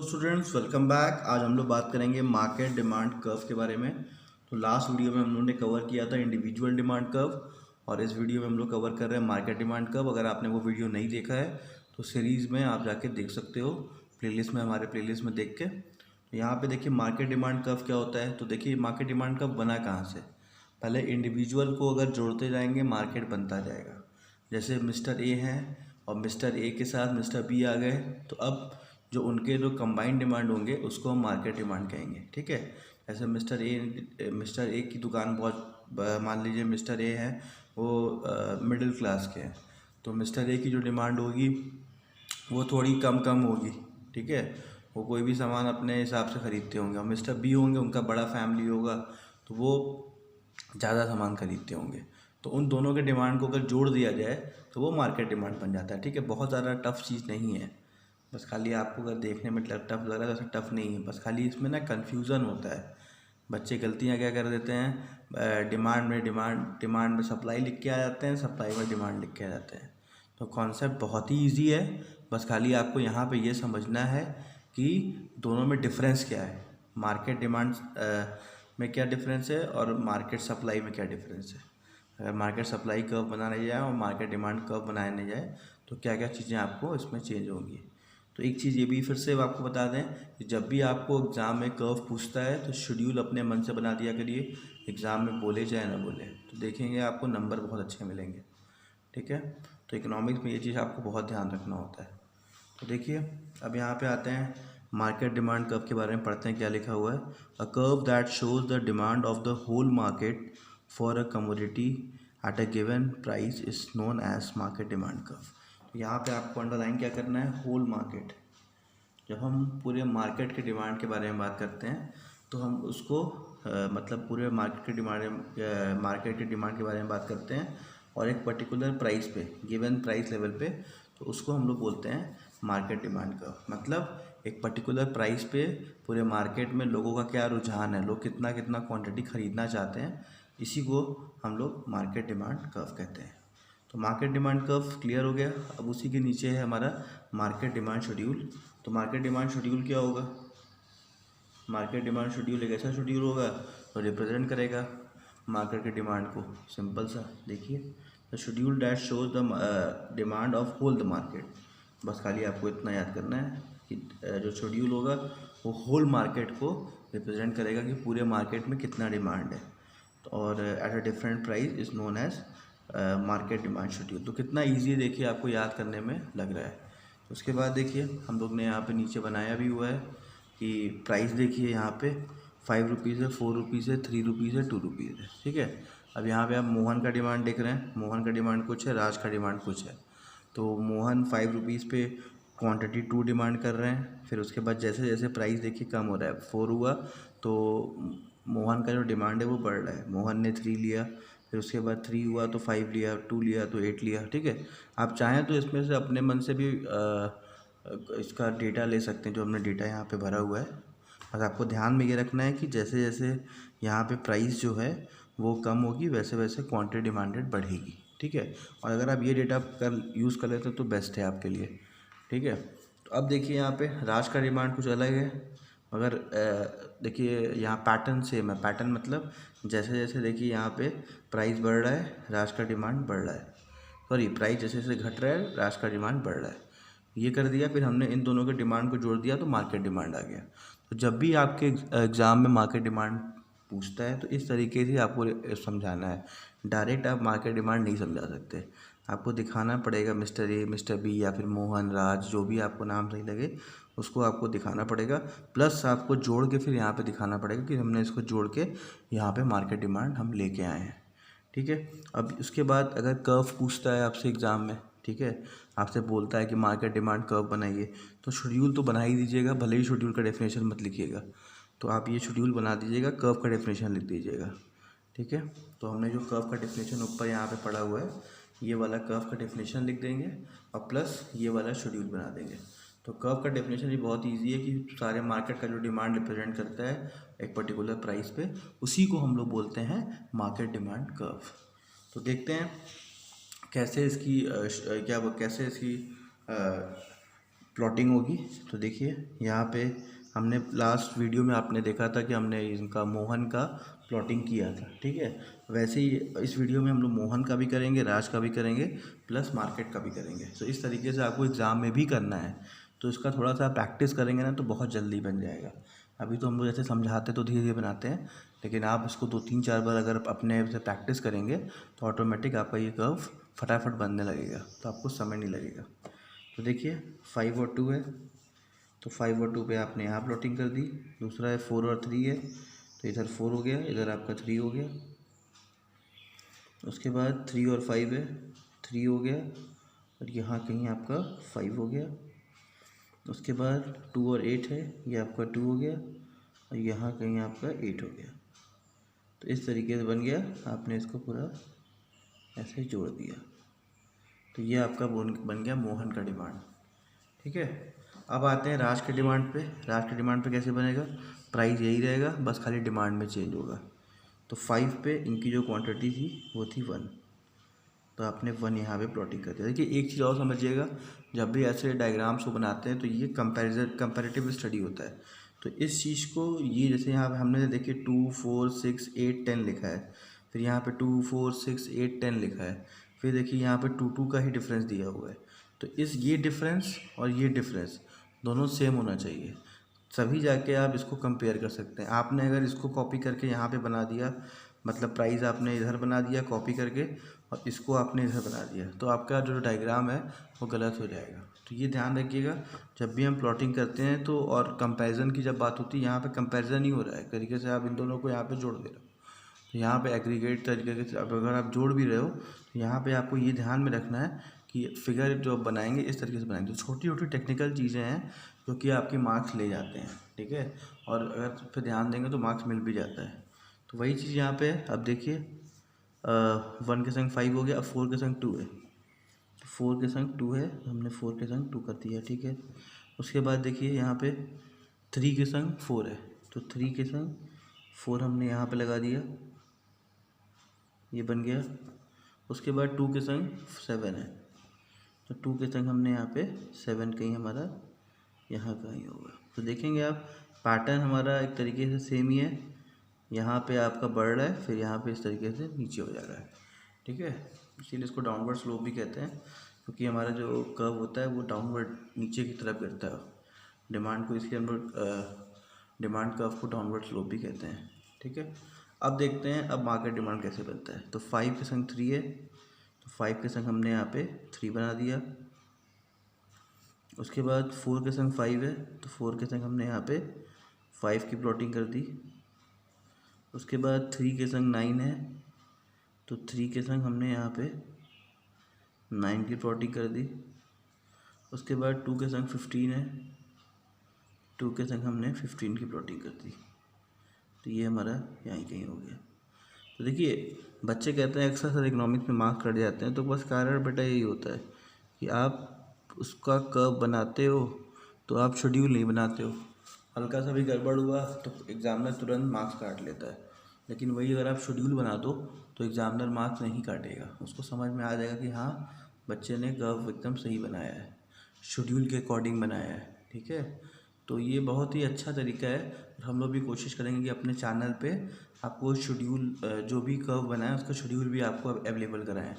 Students welcome back. आज हम लोग बात करेंगे मार्केट डिमांड कर्व के बारे में। तो लास्ट वीडियो में हम लोगों ने कवर किया था इंडिविजुअल डिमांड कर्व और इस वीडियो में हम लोग कवर कर रहे हैं मार्केट डिमांड कर्व। अगर आपने वो वीडियो नहीं देखा है तो सीरीज़ में आप जाके देख सकते हो, प्लेलिस्ट में, हमारे प्लेलिस्ट में देख के। तो यहाँ पे देखिए मार्केट डिमांड कर्व क्या होता है। तो देखिए मार्केट डिमांड कर्व बना कहाँ से। पहले इंडिविजुअल को अगर जोड़ते जाएंगे मार्केट बनता जाएगा। जैसे मिस्टर ए हैं और मिस्टर ए के साथ मिस्टर बी आ गए, तो अब जो कंबाइंड डिमांड होंगे उसको हम मार्केट डिमांड कहेंगे। ठीक है। ऐसे मिस्टर ए की दुकान मान लीजिए मिस्टर ए है वो मिडिल क्लास के हैं, तो मिस्टर ए की जो डिमांड होगी वो थोड़ी कम होगी। ठीक है। वो कोई भी सामान अपने हिसाब से ख़रीदते होंगे। और मिस्टर बी होंगे, उनका बड़ा फैमिली होगा तो वो ज़्यादा सामान खरीदते होंगे। तो उन दोनों के डिमांड को अगर जोड़ दिया जाए तो वो मार्केट डिमांड बन जाता है। ठीक है। बहुत ज़्यादा टफ चीज़ नहीं है, बस खाली आपको अगर देखने में टफ लग रहा है तो ऐसा टफ नहीं है। बस खाली इसमें ना कन्फ्यूज़न होता है। बच्चे गलतियाँ क्या कर देते हैं, डिमांड में सप्लाई लिख के आ जाते हैं, सप्लाई में डिमांड लिख के आ जाते हैं। तो कॉन्सेप्ट बहुत ही ईजी है। बस खाली आपको यहाँ पे ये समझना है कि दोनों में डिफरेंस क्या है, मार्केट डिमांड में क्या डिफरेंस है और मार्केट सप्लाई में क्या डिफरेंस है। अगर मार्केट सप्लाई कर्व बनाने जाए और मार्केट डिमांड कर्व बनाने जाए तो क्या क्या चीज़ें आपको इसमें चेंज होंगी। तो एक चीज़ ये भी फिर से आपको बता दें कि जब भी आपको एग्ज़ाम में कर्व पूछता है तो शेड्यूल अपने मन से बना दिया करिए, एग्ज़ाम में बोले चाहे ना बोले, तो देखेंगे आपको नंबर बहुत अच्छे मिलेंगे। ठीक है। तो इकोनॉमिक्स में ये चीज़ आपको बहुत ध्यान रखना होता है। तो देखिए अब यहाँ पे आते हैं मार्केट डिमांड कर्व के बारे में पढ़ते हैं क्या लिखा हुआ है। A curve that shows the demand of the whole market for a commodity at a given price is known as market demand curve. तो यहाँ पे आपको अंडरलाइन क्या करना है, होल मार्केट। जब हम पूरे मार्केट के डिमांड के बारे में बात करते हैं तो हम उसको मतलब पूरे मार्केट के डिमांड के बारे में बात करते हैं और एक पर्टिकुलर प्राइस पे, गिवन प्राइस लेवल पे, तो उसको हम लोग बोलते हैं मार्केट डिमांड का। मतलब एक पर्टिकुलर प्राइस पे पूरे मार्केट में लोगों का क्या रुझान है, लोग कितना कितना क्वांटिटी ख़रीदना चाहते हैं, इसी को हम लोग मार्केट डिमांड कर्व कहते हैं। तो मार्केट डिमांड कर्व क्लियर हो गया। अब उसी के नीचे है हमारा मार्केट डिमांड शेड्यूल। तो मार्केट डिमांड शेड्यूल क्या होगा, मार्केट डिमांड शेड्यूल एक ऐसा शेड्यूल होगा तो रिप्रेजेंट करेगा मार्केट के डिमांड को। सिंपल सा देखिए, the schedule that shows the demand of whole the market. बस खाली आपको इतना याद करना है कि जो शेड्यूल होगा वो होल मार्केट को रिप्रेजेंट करेगा कि पूरे मार्केट में कितना डिमांड है, और at a different price is known as market demand schedule. तो कितना ईजी है देखिए, आपको याद करने में लग रहा है। उसके बाद देखिए हम लोग ने यहाँ पे नीचे बनाया भी हुआ है कि प्राइस देखिए यहाँ पे 5 रुपीज़ है, 4 रुपीज़ है, 3 रुपीज़ है, 2 रुपीज़ है। ठीक है। अब यहाँ पे आप मोहन का डिमांड देख रहे हैं, मोहन का डिमांड कुछ है, राज का डिमांड कुछ है। तो मोहन 5 रुपीज़ पे क्वांटिटी 2 डिमांड कर रहे हैं। फिर उसके बाद जैसे जैसे प्राइस देखिए कम हो रहा है, 4 हुआ तो मोहन का जो डिमांड है वो बढ़ रहा है। मोहन ने 3 लिया, फिर उसके बाद 3 हुआ तो 5 लिया, 2 लिया तो 8 लिया। ठीक है। आप चाहें तो इसमें से अपने मन से भी इसका डेटा ले सकते हैं, जो हमने डेटा यहाँ पे भरा हुआ है। बस आपको ध्यान में ये रखना है कि जैसे जैसे यहाँ पे प्राइस जो है वो कम होगी वैसे वैसे क्वांटिटी डिमांडेड बढ़ेगी। ठीक है। और अगर आप ये डेटा यूज़ कर लेते हो तो बेस्ट है आपके लिए। ठीक है। तो अब देखिए यहाँ पे राज का डिमांड कुछ अलग है, मगर देखिए यहाँ पैटर्न सेम है। पैटर्न मतलब जैसे जैसे देखिए यहाँ पे प्राइस बढ़ रहा है राज का डिमांड बढ़ रहा है, सॉरी प्राइस जैसे जैसे घट रहा है राज का डिमांड बढ़ रहा है। ये कर दिया, फिर हमने इन दोनों के डिमांड को जोड़ दिया तो मार्केट डिमांड आ गया। तो जब भी आपके एग्ज़ाम में मार्केट डिमांड पूछता है तो इस तरीके से आपको समझाना है। डायरेक्ट आप मार्केट डिमांड नहीं समझा सकते, आपको दिखाना पड़ेगा मिस्टर ए, मिस्टर बी या फिर मोहन, राज, जो भी आपको नाम सही लगे उसको आपको दिखाना पड़ेगा। प्लस आपको जोड़ के फिर यहाँ पे दिखाना पड़ेगा कि हमने इसको जोड़ के यहाँ पे मार्केट डिमांड हम लेके आए हैं। ठीक है। अब उसके बाद अगर कर्व पूछता है आपसे एग्ज़ाम में, ठीक है, आपसे बोलता है कि मार्केट डिमांड कर्व बनाइए, तो शेड्यूल तो बना ही दीजिएगा, भले ही शेड्यूल का डेफिनेशन मत लिखिएगा। तो आप ये शेड्यूल बना दीजिएगा, कर्व का डेफिनेशन लिख दीजिएगा। ठीक है। तो हमने जो कर्व का डेफिनेशन ऊपर यहाँ पे पड़ा हुआ है, ये वाला कर्व का डेफिनेशन लिख देंगे और प्लस ये वाला शेड्यूल बना देंगे। तो कर्व का डेफिनेशन ये बहुत ईजी है कि सारे मार्केट का जो डिमांड रिप्रेजेंट करता है एक पर्टिकुलर प्राइस पे, उसी को हम लोग बोलते हैं मार्केट डिमांड कर्व। तो देखते हैं कैसे इसकी प्लॉटिंग होगी। तो देखिए यहाँ पे हमने लास्ट वीडियो में आपने देखा था कि हमने इनका मोहन का प्लॉटिंग किया था, ठीक है। वैसे ही इस वीडियो में हम लोग मोहन का भी करेंगे, राज का भी करेंगे, प्लस मार्केट का भी करेंगे। तो इस तरीके से आपको एग्ज़ाम में भी करना है, तो इसका थोड़ा सा प्रैक्टिस करेंगे ना तो बहुत जल्दी बन जाएगा। अभी तो हम लोग जैसे समझाते तो धीरे धीरे बनाते हैं, लेकिन आप इसको 2-3-4 बार अगर अपने से प्रैक्टिस करेंगे तो ऑटोमेटिक आपका ये कर्व फटाफट बनने लगेगा, तो आपको समय नहीं लगेगा। तो देखिए 5 और 2 है, तो 5 और 2 पे आपने यहाँ प्लॉटिंग कर दी। दूसरा है 4 और 3 है, तो इधर 4 हो गया, इधर आपका 3 हो गया। उसके बाद 3 और 5 है, 3 हो गया, और यहाँ कहीं आपका 5 हो गया। उसके बाद 2 और 8 है, ये आपका 2 हो गया, और यहाँ कहीं आपका 8 हो गया। तो इस तरीके से बन गया, आपने इसको पूरा ऐसे जोड़ दिया। तो ये आपका बन गया मोहन का डिमांड, ठीक है। अब आते हैं राज के डिमांड पे। राज के डिमांड पे कैसे बनेगा, प्राइस यही रहेगा, बस खाली डिमांड में चेंज होगा। तो 5 पे इनकी जो क्वांटिटी थी वो थी 1, तो आपने 1 यहाँ पे प्लॉटिंग कर दिया। देखिए एक चीज़ और समझिएगा, जब भी ऐसे डायग्राम्स को बनाते हैं तो ये कंपैरेटिव स्टडी होता है। तो इस चीज़ को ये जैसे यहाँ पे हमने देखिए 2, 4, 6, 8, 10 लिखा है, फिर यहाँ पे 2, 4, 6, 8, 10 लिखा है, फिर देखिए यहाँ पे 2 का ही डिफरेंस दिया हुआ है। तो ये डिफरेंस और ये डिफरेंस दोनों सेम होना चाहिए, सभी जाके आप इसको कंपेयर कर सकते हैं। आपने अगर इसको कॉपी करके यहाँ पे बना दिया, मतलब प्राइस आपने इधर बना दिया कॉपी करके, और इसको आपने इधर बना दिया, तो आपका जो डायग्राम है वो गलत हो जाएगा। तो ये ध्यान रखिएगा जब भी हम प्लॉटिंग करते हैं तो। और कंपैरिजन की जब बात होती है, यहाँ पे कंपैरिजन ही हो रहा है तरीके से, आप इन दोनों को यहाँ पे जोड़ दे रहे हो। तो यहाँ पे एग्रीगेट तरीके से अब अगर आप जोड़ भी रहे हो तो यहाँ पे आपको ये ध्यान में रखना है कि फिगर जो बनाएंगे इस तरीके से बनाएंगे। तो छोटी छोटी टेक्निकल चीज़ें हैं जो कि आपके मार्क्स ले जाते हैं, ठीक है। और अगर फिर ध्यान देंगे तो मार्क्स मिल भी जाता है। तो वही चीज़ यहाँ पे अब देखिए 1 के संग 5 हो गया, अब 4 के संग 2 है, 4 के संग 2 है, हमने 4 के संग 2 कर दिया, ठीक है। उसके बाद देखिए यहाँ पे 3 के संग 4 है, तो 3 के संग 4 हमने यहाँ पे लगा दिया, ये बन गया। उसके बाद 2 के संग 7 है, तो 2 के संग हमने यहाँ पे 7 कहीं हमारा यहाँ कहीं होगा। तो देखेंगे आप पैटर्न हमारा एक तरीके से सेम ही है, यहाँ पे आपका बढ़ रहा है, फिर यहाँ पे इस तरीके से नीचे हो जा रहा है, ठीक है। इसीलिए इसको डाउनवर्ड स्लोप भी कहते हैं, क्योंकि हमारा जो कर्व होता है वो डाउनवर्ड नीचे की तरफ गिरता है डिमांड को, इसलिए हम लोग डिमांड कर्व को डाउनवर्ड स्लोप भी कहते हैं, ठीक है। अब देखते हैं अब मार्केट डिमांड कैसे बनता है। तो 5 के संग 3 है, तो 5 के संग हमने यहाँ पे 3 बना दिया। उसके बाद 4 के संग 5 है, तो 4 के संग हमने यहाँ पे 5 की प्लॉटिंग कर दी। उसके बाद 3 के संग 9 है, तो 3 के संग हमने यहाँ पे 9 की प्लॉटिंग कर दी। उसके बाद 2 के संग 15 है, 2 के संग हमने 15 की प्लॉटिंग कर दी। तो ये हमारा यहाँ कहीं हो गया। तो देखिए बच्चे कहते हैं अक्सर सर इकोनॉमिक्स में मार्क्स कट जाते हैं, तो बस कारण बेटा यही होता है कि आप उसका कर्व बनाते हो तो आप शेड्यूल नहीं बनाते हो। हल्का सा भी गड़बड़ हुआ तो एग्जामिनर तुरंत मार्क्स काट लेता है, लेकिन वही अगर आप शेड्यूल बना दो तो एग्जामिनर मार्क्स नहीं काटेगा, उसको समझ में आ जाएगा कि हाँ बच्चे ने कर्व एकदम सही बनाया है, शेड्यूल के अकॉर्डिंग बनाया है, ठीक है। तो ये बहुत ही अच्छा तरीका है। हम लोग भी कोशिश करेंगे कि अपने चैनल पे आपको शेड्यूल जो भी कर्व बनाए उसका शेड्यूल भी आपको अवेलेबल कराएं।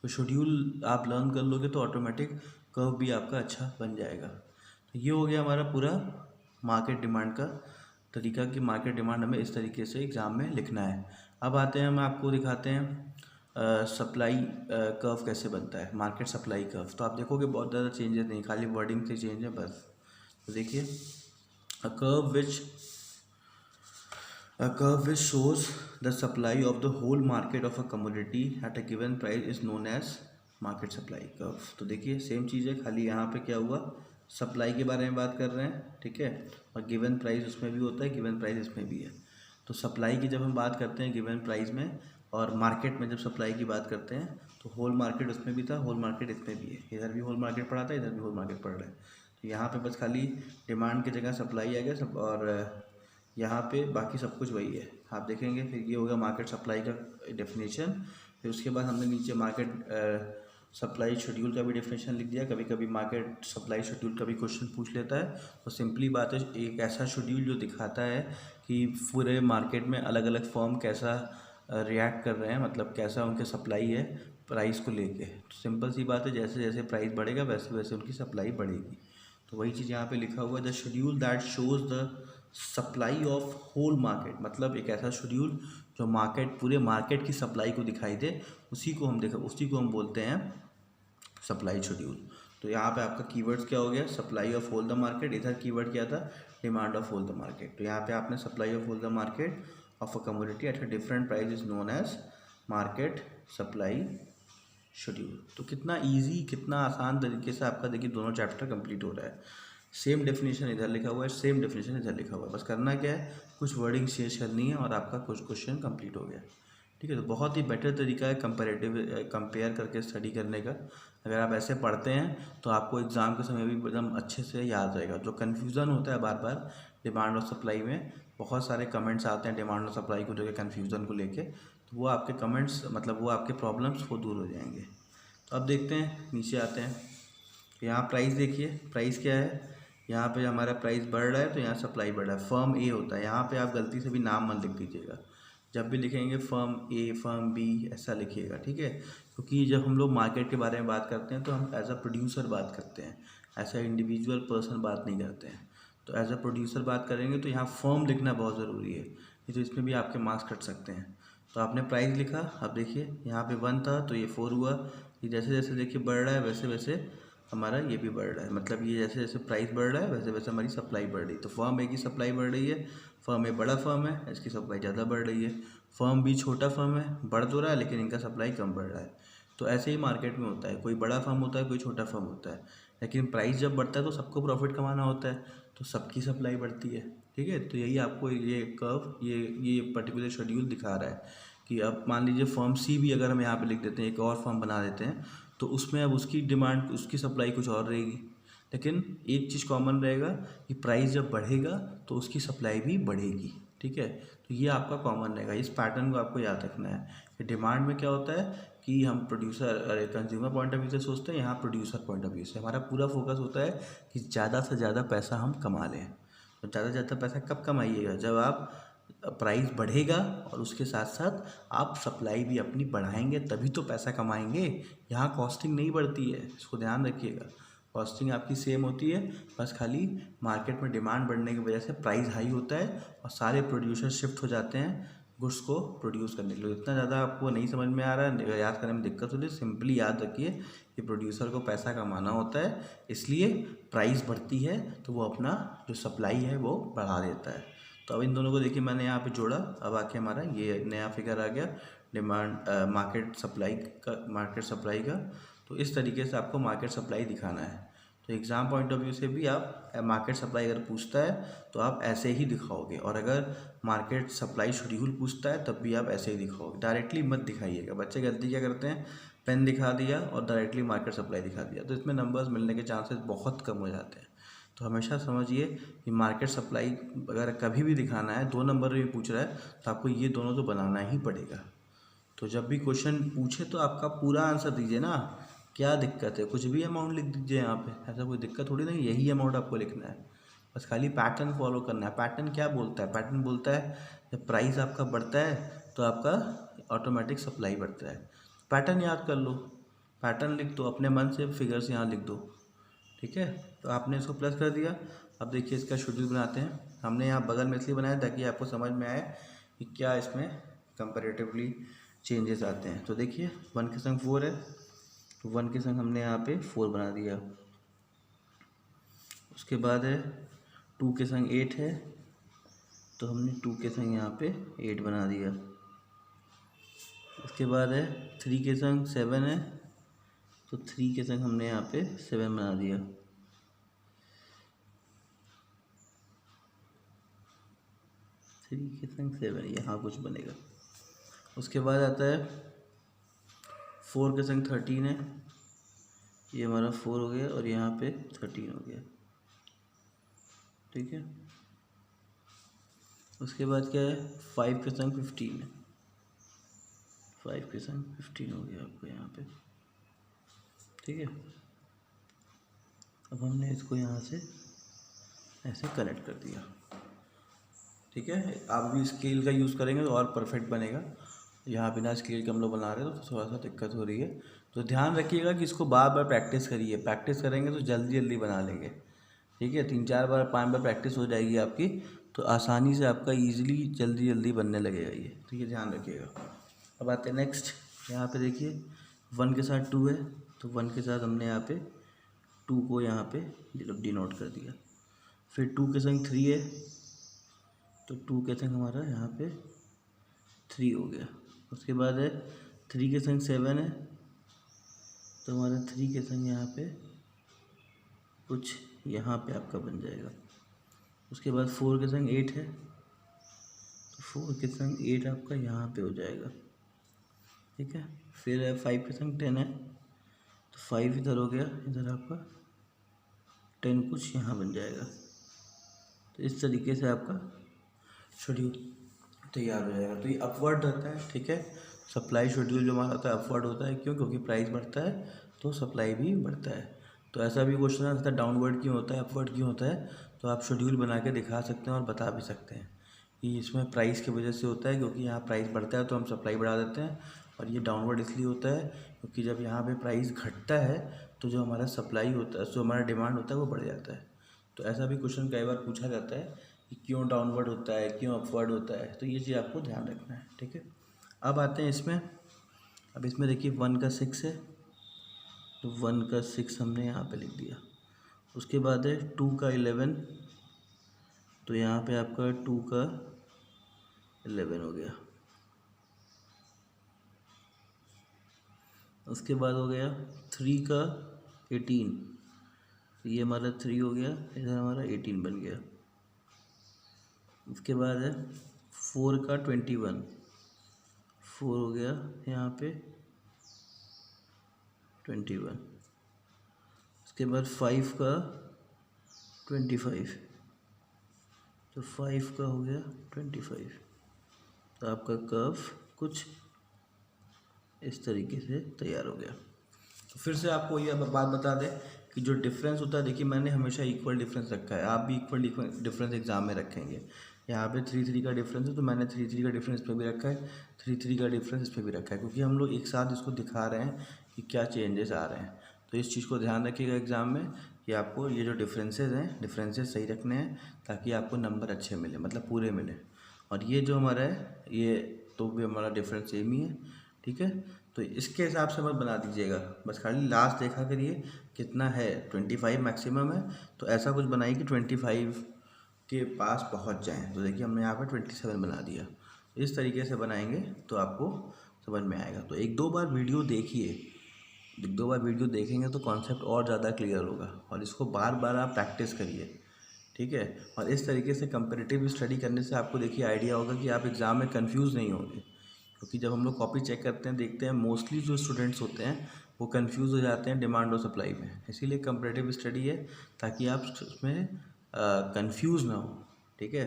तो शेड्यूल आप लर्न कर लोगे तो ऑटोमेटिक कर्व भी आपका अच्छा बन जाएगा। तो ये हो गया हमारा पूरा मार्केट डिमांड का तरीका कि मार्केट डिमांड हमें इस तरीके से एग्ज़ाम में लिखना है। अब आते हैं हम आपको दिखाते हैं सप्लाई कर्व कैसे बनता है, मार्केट सप्लाई कर्व। तो आप देखोगे बहुत ज़्यादा चेंजेस नहीं, खाली वर्डिंग से चेंज है बस। तो देखिए a curve which shows the supply of the whole market of a commodity at a given price is known as market supply curve। तो देखिए सेम चीज़ है, खाली यहाँ पे क्या हुआ सप्लाई के बारे में बात कर रहे हैं, ठीक है, और गिवन प्राइस उसमें भी होता है, गिवन प्राइस इसमें भी है। तो सप्लाई की जब हम बात करते हैं गिवन प्राइस में, और मार्केट में जब सप्लाई की बात करते हैं तो होल मार्केट उसमें भी था, होल मार्केट इसमें भी है, इधर भी होल मार्केट पड़ा था, इधर भी होल मार्केट पड़ रहा है। तो यहाँ पे बस खाली डिमांड की जगह सप्लाई आ गया सब, और यहाँ पे बाकी सब कुछ वही है आप देखेंगे। फिर ये होगा मार्केट सप्लाई का डेफिनेशन। फिर उसके बाद हमने नीचे मार्केट सप्लाई शेड्यूल का भी डेफिनेशन लिख दिया। कभी कभी मार्केट सप्लाई शेड्यूल का भी क्वेश्चन पूछ लेता है। तो सिंपली बात है, एक ऐसा शेड्यूल जो दिखाता है कि पूरे मार्केट में अलग अलग फर्म कैसा रिएक्ट कर रहे हैं, मतलब कैसा उनके सप्लाई है प्राइस को लेके। तो सिंपल सी बात है, जैसे जैसे प्राइस बढ़ेगा वैसे वैसे उनकी सप्लाई बढ़ेगी। तो वही चीज़ यहाँ पे लिखा हुआ है, the schedule that shows the supply of whole market, मतलब एक ऐसा शेड्यूल जो मार्केट पूरे मार्केट की सप्लाई को दिखाई दे, उसी को हम बोलते हैं सप्लाई शेड्यूल। तो यहाँ पे आपका कीवर्ड्स क्या हो गया, supply of whole the market, इधर कीवर्ड क्या था, demand of whole the market. तो यहाँ पे आपने supply of whole the market of a commodity at a different price is known as market supply schedule. तो कितना इजी, कितना आसान तरीके से आपका देखिए दोनों चैप्टर कंप्लीट हो रहा है। सेम डेफिनेशन इधर लिखा हुआ है, सेम डेफिनेशन इधर लिखा हुआ है, बस करना क्या है, कुछ वर्डिंग चेंज करनी है और आपका कुछ क्वेश्चन कंप्लीट हो गया। ठीक है, तो बहुत ही बेटर तरीका है कंपेयर करके स्टडी करने का। अगर आप ऐसे पढ़ते हैं तो आपको एग्ज़ाम के समय भी एकदम अच्छे से याद रहेगा। जो कन्फ्यूज़न होता है बार बार डिमांड और सप्लाई में, बहुत सारे कमेंट्स आते हैं डिमांड और सप्लाई को लेकर, कन्फ्यूज़न को लेके, तो वो आपके कमेंट्स मतलब वो आपके प्रॉब्लम्स वो दूर हो जाएंगे। तो अब देखते हैं, नीचे आते हैं। यहाँ प्राइस देखिए, प्राइस क्या है, यहाँ पे हमारा प्राइस बढ़ रहा है तो यहाँ सप्लाई बढ़ रहा है। फर्म ए होता है, यहाँ पे आप गलती से भी नाम मत लिख दीजिएगा। जब भी लिखेंगे फर्म ए, फर्म बी, ऐसा लिखिएगा, ठीक है। क्योंकि जब हम लोग मार्केट के बारे में बात करते हैं तो हम एज अ प्रोड्यूसर बात करते हैं, ऐसा इंडिविजुअल पर्सन बात नहीं करते हैं। तो एज अ प्रोड्यूसर बात करेंगे तो यहाँ फर्म लिखना बहुत ज़रूरी है, नहीं तो इसमें भी आपके मार्क्स कट सकते हैं। तो आपने प्राइस लिखा, अब देखिए यहाँ पे 1 था तो ये 4 हुआ। ये जैसे जैसे देखिए बढ़ रहा है वैसे वैसे हमारा ये भी बढ़ रहा है, मतलब ये जैसे जैसे प्राइस बढ़ रहा है वैसे वैसे हमारी सप्लाई बढ़ रही है। तो फर्म ए की सप्लाई बढ़ रही है, फर्म ए बड़ा फर्म है, इसकी सप्लाई ज़्यादा बढ़ रही है। फर्म बी छोटा फर्म है, बढ़ तो रहा है लेकिन इनका सप्लाई कम बढ़ रहा है। तो ऐसे ही मार्केट में होता है, कोई बड़ा फर्म होता है, कोई छोटा फर्म होता है, लेकिन प्राइस जब बढ़ता है तो सबको प्रॉफिट कमाना होता है, तो सबकी सप्लाई बढ़ती है। ठीक है, तो यही आपको ये कर्व, ये पर्टिकुलर शेड्यूल दिखा रहा है कि अब मान लीजिए फर्म सी भी अगर हम यहाँ पे लिख देते हैं, एक और फर्म बना देते हैं, तो उसमें अब उसकी डिमांड, उसकी सप्लाई कुछ और रहेगी, लेकिन एक चीज़ कॉमन रहेगा कि प्राइस जब बढ़ेगा तो उसकी सप्लाई भी बढ़ेगी। ठीक है, तो ये आपका कॉमन रहेगा, इस पैटर्न को आपको याद रखना है कि डिमांड में क्या होता है कि हम producer consumer point of view से सोचते हैं, यहाँ प्रोड्यूसर पॉइंट ऑफ व्यू से हमारा पूरा फोकस होता है कि ज़्यादा से ज़्यादा पैसा हम कमा लें। तो ज़्यादा से ज़्यादा पैसा कब कमाइएगा, जब आप प्राइस बढ़ेगा और उसके साथ साथ आप सप्लाई भी अपनी बढ़ाएंगे, तभी तो पैसा कमाएंगे। यहाँ कॉस्टिंग नहीं बढ़ती है, इसको ध्यान रखिएगा। कॉस्टिंग आपकी सेम होती है, बस खाली मार्केट में डिमांड बढ़ने की वजह से प्राइस हाई होता है और सारे प्रोड्यूसर शिफ्ट हो जाते हैं गुड्स को प्रोड्यूस करने के लिए। इतना ज़्यादा आपको नहीं समझ में आ रहा है, याद करने में दिक्कत होती है, सिंपली याद रखिए कि प्रोड्यूसर को पैसा कमाना होता है, इसलिए प्राइस बढ़ती है तो वो अपना जो सप्लाई है वो बढ़ा देता है। तो अब इन दोनों को देखिए मैंने यहाँ पे जोड़ा, अब आके हमारा ये नया फिगर आ गया डिमांड मार्केट सप्लाई का। तो इस तरीके से आपको मार्केट सप्लाई दिखाना है। तो एग्ज़ाम पॉइंट ऑफ व्यू से भी आप मार्केट सप्लाई अगर पूछता है तो आप ऐसे ही दिखाओगे, और अगर मार्केट सप्लाई शेड्यूल पूछता है तब भी आप ऐसे ही दिखाओगे, डायरेक्टली मत दिखाइएगा। बच्चे गलती क्या करते हैं, पेन दिखा दिया और डायरेक्टली मार्केट सप्लाई दिखा दिया, तो इसमें नंबर्स मिलने के चांसेस बहुत कम हो जाते हैं। तो हमेशा समझिए कि मार्केट सप्लाई अगर कभी भी दिखाना है, 2 नंबर में भी पूछ रहा है, तो आपको ये दोनों तो बनाना ही पड़ेगा। तो जब भी क्वेश्चन पूछे तो आपका पूरा आंसर दीजिए ना, क्या दिक्कत है, कुछ भी अमाउंट लिख दीजिए यहाँ पे, ऐसा कोई दिक्कत थोड़ी नहीं, यही अमाउंट आपको लिखना है, बस खाली पैटर्न फॉलो करना है। पैटर्न क्या बोलता है, पैटर्न बोलता है जब प्राइस आपका बढ़ता है तो आपका ऑटोमेटिक सप्लाई बढ़ता है। पैटर्न याद कर लो, पैटर्न लिख दो, अपने मन से फिगर्स यहाँ लिख दो। ठीक है, तो आपने इसको प्लस कर दिया। अब देखिए इसका शेड्यूल बनाते हैं। हमने यहाँ बगल में इसलिए बनाया ताकि आपको समझ में आए कि क्या इसमें कंपैरेटिवली चेंजेस आते हैं। तो देखिए 1 के संग 4 है, तो 1 के संग हमने यहाँ पे 4 बना दिया। उसके बाद है 2 के संग 8 है, तो हमने 2 के संग यहाँ पे 8 बना दिया। उसके बाद है 3 के संग 7 है, तो 3 के संग हमने यहाँ पे 7 बना दिया। थ्री के संग 7 यहाँ कुछ बनेगा। उसके बाद आता है 4 के संग 13 है, ये हमारा 4 हो गया और यहाँ पे 13 हो गया। ठीक है, उसके बाद क्या है 5 के संग 15 है, 5 के संग 15 हो गया आपको यहाँ पे। ठीक है। अब हमने इसको यहाँ से ऐसे कनेक्ट कर दिया, ठीक है। आप भी स्केल का यूज़ करेंगे तो और परफेक्ट बनेगा। यहाँ बिना स्केल के हम लोग बना रहे हैं तो थोड़ा सा दिक्कत हो रही है, तो ध्यान रखिएगा कि इसको बार बार प्रैक्टिस करिए। प्रैक्टिस करेंगे तो जल्दी जल्दी बना लेंगे, ठीक है। 3-4 बार 5 बार प्रैक्टिस हो जाएगी आपकी, तो आसानी से आपका ईजिली जल्दी जल्दी बनने लगेगा ये, ठीक है। ध्यान रखिएगा। अब आते हैं नेक्स्ट। यहाँ पे देखिए 1 के साथ 2 है, तो 1 के साथ हमने यहाँ पे 2 को यहाँ पे डिनोट कर दिया। फिर 2 के संग 3 है, तो 2 के संग हमारा यहाँ पे 3 हो गया। उसके बाद है 3 के संग 7 है, तो हमारा 3 के संग यहाँ पे कुछ यहाँ पे आपका बन जाएगा। उसके बाद 4 के संग 8 है, तो 4 के संग 8 आपका यहाँ पे हो जाएगा, ठीक है। फिर 5 के संग 10 है, तो 5 इधर हो गया, इधर आपका 10 कुछ यहाँ बन जाएगा। तो इस तरीके से आपका शेड्यूल तैयार हो जाएगा। तो ये अपवर्ड रहता है, ठीक है। सप्लाई शेड्यूल जो हमारा होता है अपवर्ड होता है, क्यों? क्योंकि प्राइस बढ़ता है तो सप्लाई भी बढ़ता है। तो ऐसा भी क्वेश्चन आता है डाउनवर्ड क्यों होता है, अपवर्ड क्यों होता है, तो आप शेड्यूल बना के दिखा सकते हैं और बता भी सकते हैं कि इसमें प्राइस की वजह से होता है, क्योंकि यहाँ प्राइस बढ़ता है तो हम सप्लाई बढ़ा देते हैं। और ये डाउनवर्ड इसलिए होता है क्योंकि जब यहाँ पे प्राइस घटता है तो जो हमारा सप्लाई होता है, जो हमारा डिमांड होता है वो बढ़ जाता है। तो ऐसा भी क्वेश्चन कई बार पूछा जाता है कि क्यों डाउनवर्ड होता है, क्यों अपवर्ड होता है, तो ये चीज़ आपको ध्यान रखना है, ठीक है। अब आते हैं इसमें। अब इसमें देखिए 1 का 6 है, तो 1 का 6 हमने यहाँ पे लिख दिया। उसके बाद है 2 का 11, तो यहाँ पे आपका 2 का 11 हो गया। उसके बाद हो गया 3 का 18, तो ये हमारा 3 हो गया, इधर हमारा 18 बन गया। उसके बाद है 4 का 21, 4 हो गया यहाँ पे 21। उसके बाद 5 का 25, तो 5 का हो गया 25। तो आपका कर्व कुछ इस तरीके से तैयार हो गया। तो फिर से आपको ये बात बता दें कि जो डिफरेंस होता है, देखिए मैंने हमेशा इक्वल डिफरेंस रखा है, आप भी इक्वल डिफरेंस एग्जाम में रखेंगे। यहाँ पे 3-3 का डिफरेंस है, तो मैंने 3-3 का डिफरेंस पे भी रखा है, 3-3 का डिफरेंस इस पर भी रखा है, क्योंकि हम लोग एक साथ इसको दिखा रहे हैं कि क्या चेंजेस आ रहे हैं। तो इस चीज़ को ध्यान रखिएगा एग्ज़ाम में कि आपको ये जो डिफरेंसेस हैं, डिफरेंसेस सही रखने हैं ताकि आपको नंबर अच्छे मिले, मतलब पूरे मिले। और ये जो हमारा है ये तो भी हमारा डिफरेंस सेम ही है, ठीक है। तो इसके हिसाब से मत बना दीजिएगा, बस खाली लास्ट देखा करिए कितना है। 25 मैक्सिमम है, तो ऐसा कुछ बनाइए कि 25 के पास पहुंच जाएं। तो देखिए हमने यहाँ पर 27 बना दिया। इस तरीके से बनाएंगे तो आपको समझ में आएगा। तो 1-2 बार वीडियो देखिए, 1-2 बार वीडियो देखेंगे तो कॉन्सेप्ट और ज़्यादा क्लियर होगा, और इसको बार बार आप प्रैक्टिस करिए, ठीक है। और इस तरीके से कंपैरेटिव स्टडी करने से आपको देखिए आइडिया होगा कि आप एग्ज़ाम में कंफ्यूज नहीं होंगे। क्योंकि जब हम लोग कॉपी चेक करते हैं, देखते हैं, मोस्टली जो स्टूडेंट्स होते हैं वो कंफ्यूज हो जाते हैं डिमांड और सप्लाई में। इसीलिए कंपैरेटिव स्टडी है ताकि आप उसमें कंफ्यूज ना हो, ठीक है।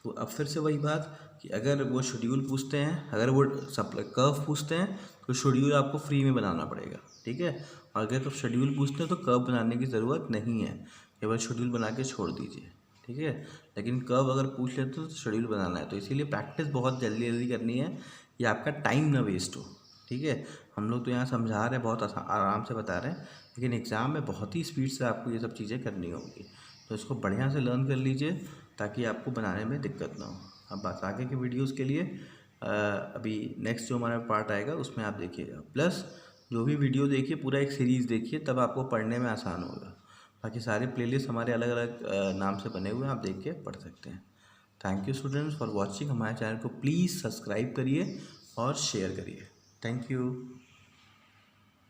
तो अब फिर से वही बात कि अगर वो शेड्यूल पूछते हैं, अगर वो सप्लाई कर्व पूछते हैं, तो शेड्यूल आपको फ्री में बनाना पड़ेगा, ठीक है। और अगर तो शेड्यूल पूछते हैं तो कर्व बनाने की ज़रूरत नहीं है, केवल शेड्यूल बना के छोड़ दीजिए, ठीक है। लेकिन कर्व अगर पूछ लेते हो तो शेड्यूल बनाना है। तो इसीलिए प्रैक्टिस बहुत जल्दी जल्दी करनी है, ये आपका टाइम ना वेस्ट हो, ठीक है। हम लोग तो यहाँ समझा रहे हैं, बहुत आराम से बता रहे हैं, लेकिन एग्ज़ाम में बहुत ही स्पीड से आपको ये सब चीज़ें करनी होंगी। तो इसको बढ़िया से लर्न कर लीजिए ताकि आपको बनाने में दिक्कत ना हो। अब बात आगे के वीडियोज़ के लिए अभी नेक्स्ट जो हमारा पार्ट आएगा उसमें आप देखिएगा। प्लस जो भी वीडियो देखिए पूरा एक सीरीज़ देखिए, तब आपको पढ़ने में आसान होगा। बाकी सारे प्लेलिस्ट हमारे अलग अलग नाम से बने हुए हैं, आप देख के पढ़ सकते हैं। Thank you students for watching. हमारे चैनल को प्लीज़ सब्सक्राइब करिए और शेयर करिए। Thank you.